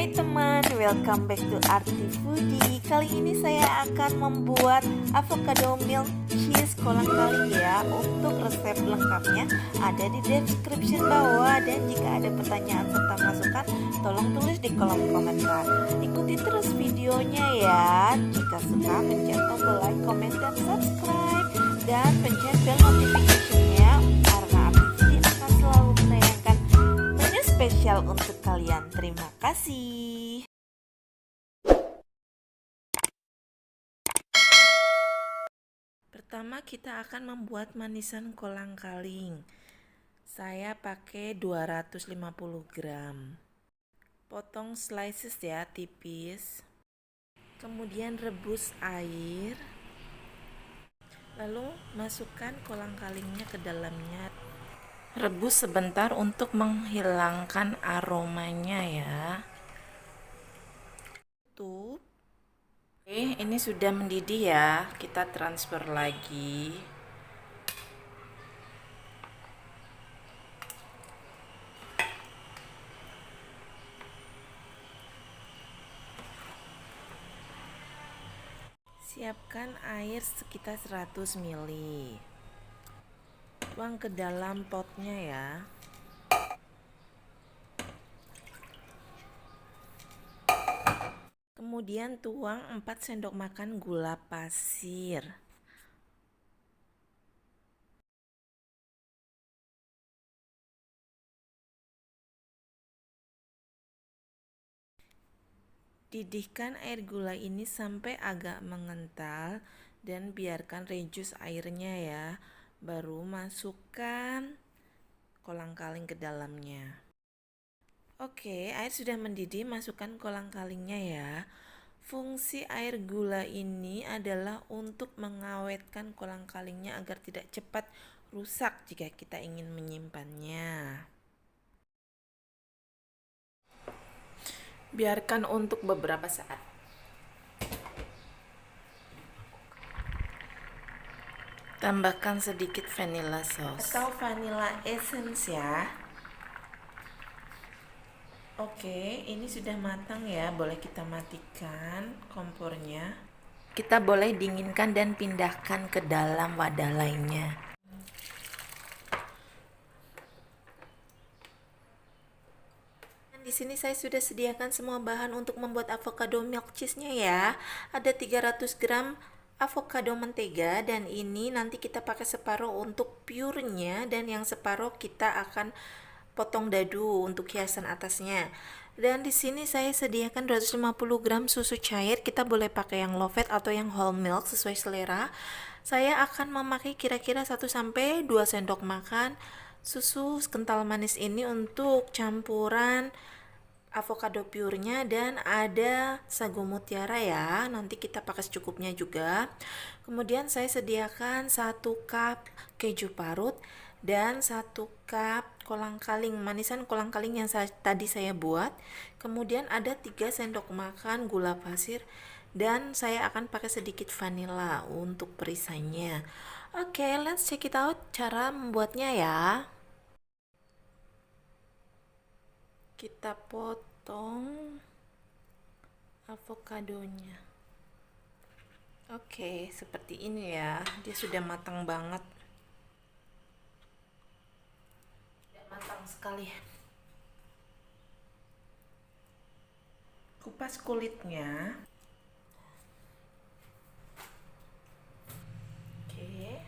Hai teman, welcome back to Arti Foodie. Kali ini saya akan membuat avocado milk cheese kolang-kaling ya. Untuk resep lengkapnya ada di description bawah. Dan jika ada pertanyaan serta masukan, tolong tulis di kolom komentar. Ikuti terus videonya ya. Jika suka, pencet tombol like, comment, dan subscribe. Dan pencet bell notification-nya karena Arti Foodie akan selalu menayangkan menu spesial untuk kalian. Terima kasih. Pertama kita akan membuat manisan kolang-kaling. Saya pakai 250 gram. Potong slices ya, tipis. Kemudian rebus air. Lalu masukkan kolang-kalingnya ke dalamnya. Rebus sebentar untuk menghilangkan aromanya ya. Tutup. Oke, ini sudah mendidih ya. Kita transfer lagi. Siapkan air sekitar 100 ml. Tuang ke dalam potnya ya. Kemudian tuang 4 sendok makan gula pasir. Didihkan air gula ini sampai agak mengental dan biarkan reduce airnya ya. Baru masukkan kolang-kaling ke dalamnya. Oke, air sudah mendidih, masukkan kolang-kalingnya ya. Fungsi air gula ini adalah untuk mengawetkan kolang-kalingnya agar tidak cepat rusak jika kita ingin menyimpannya. Biarkan untuk beberapa saat. Tambahkan sedikit vanilla sauce atau vanilla essence ya. Oke, ini sudah matang ya. Boleh kita matikan kompornya. Kita boleh dinginkan dan pindahkan ke dalam wadah lainnya. Di sini saya sudah sediakan semua bahan untuk membuat avocado milk cheese-nya ya. Ada 300 gram avocado mentega dan ini nanti kita pakai separuh untuk purenya dan yang separuh kita akan potong dadu untuk hiasan atasnya. Dan di sini saya sediakan 250 gram susu cair. Kita boleh pakai yang low fat atau yang whole milk sesuai selera. Saya akan memakai kira-kira 1 sampai 2 sendok makan susu kental manis ini untuk campuran avocado purenya dan ada sagu mutiara ya. Nanti kita pakai secukupnya juga. Kemudian saya sediakan 1 cup keju parut dan 1 cup kolang-kaling, manisan kolang-kaling yang tadi saya buat. Kemudian ada 3 sendok makan gula pasir dan saya akan pakai sedikit vanila untuk perisainya. Oke, let's check it out cara membuatnya ya. Kita potong avokadonya. Oke, seperti ini ya. Dia sudah matang banget. Sudah matang sekali. Kupas kulitnya. Oke.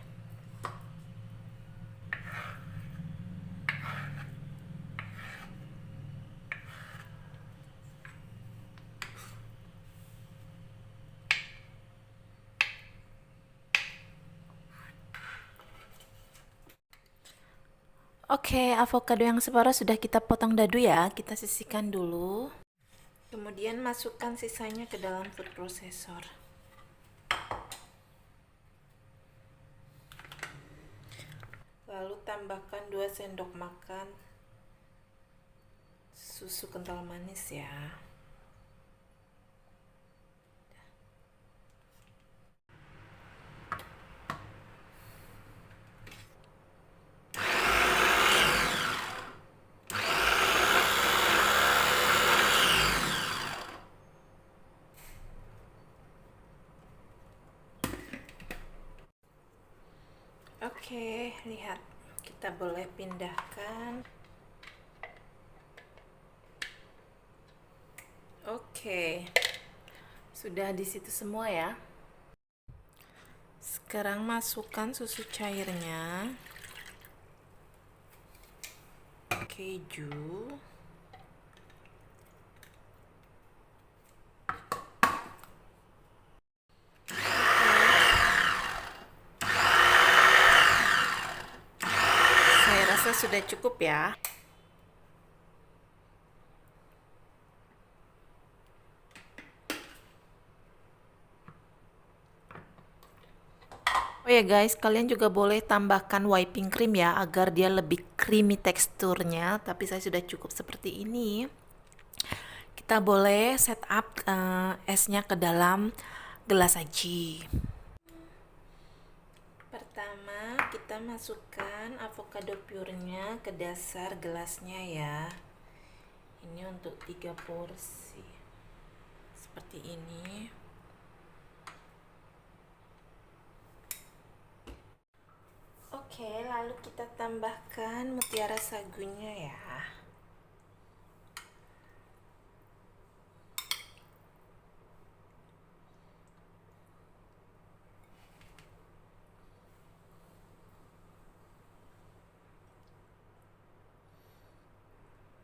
Oke, avocado yang separuh sudah kita potong dadu ya. Kita sisihkan dulu. Kemudian masukkan sisanya ke dalam food processor. Lalu tambahkan 2 sendok makan susu kental manis ya. Oke, lihat. Kita boleh pindahkan. Oke. Sudah di situ semua ya. Sekarang masukkan susu cairnya. Keju. Saya rasa sudah cukup ya. Oh ya guys, kalian juga boleh tambahkan whipping cream ya, agar dia lebih creamy teksturnya. Tapi saya sudah cukup seperti ini. Kita boleh setup esnya ke dalam gelas saji. Pertama, kita masukkan avocado purenya ke dasar gelasnya ya. Ini untuk 3 porsi. Seperti ini. Oke, lalu kita tambahkan mutiara sagunya ya.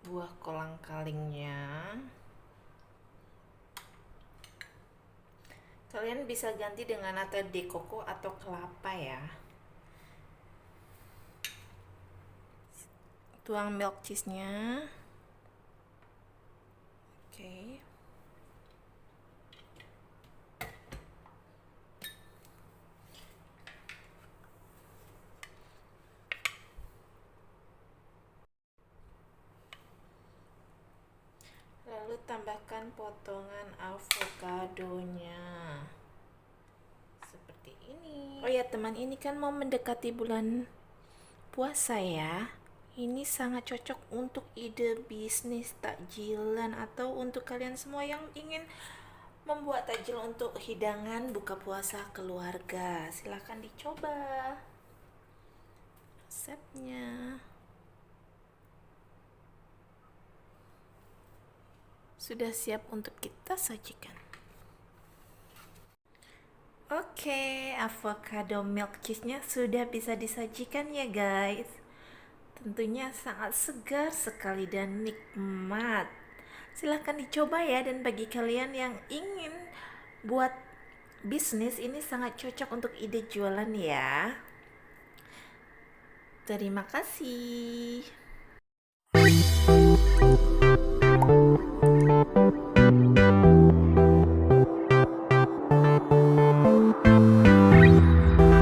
Buah kolang kalingnya. Kalian bisa ganti dengan nata de coco atau kelapa ya. Tuang milk cheese-nya. Oke. Lalu tambahkan potongan avokadonya. Seperti ini. Oh ya teman, ini kan mau mendekati bulan puasa ya. Ini sangat cocok untuk ide bisnis takjilan atau untuk kalian semua yang ingin membuat takjil untuk hidangan buka puasa keluarga. Silahkan dicoba resepnya. Sudah siap untuk kita sajikan. Oke, avocado milk cheese-nya sudah bisa disajikan ya guys. Tentunya sangat segar sekali dan nikmat. Silahkan dicoba ya, dan bagi kalian yang ingin buat bisnis, ini sangat cocok untuk ide jualan ya. Terima kasih.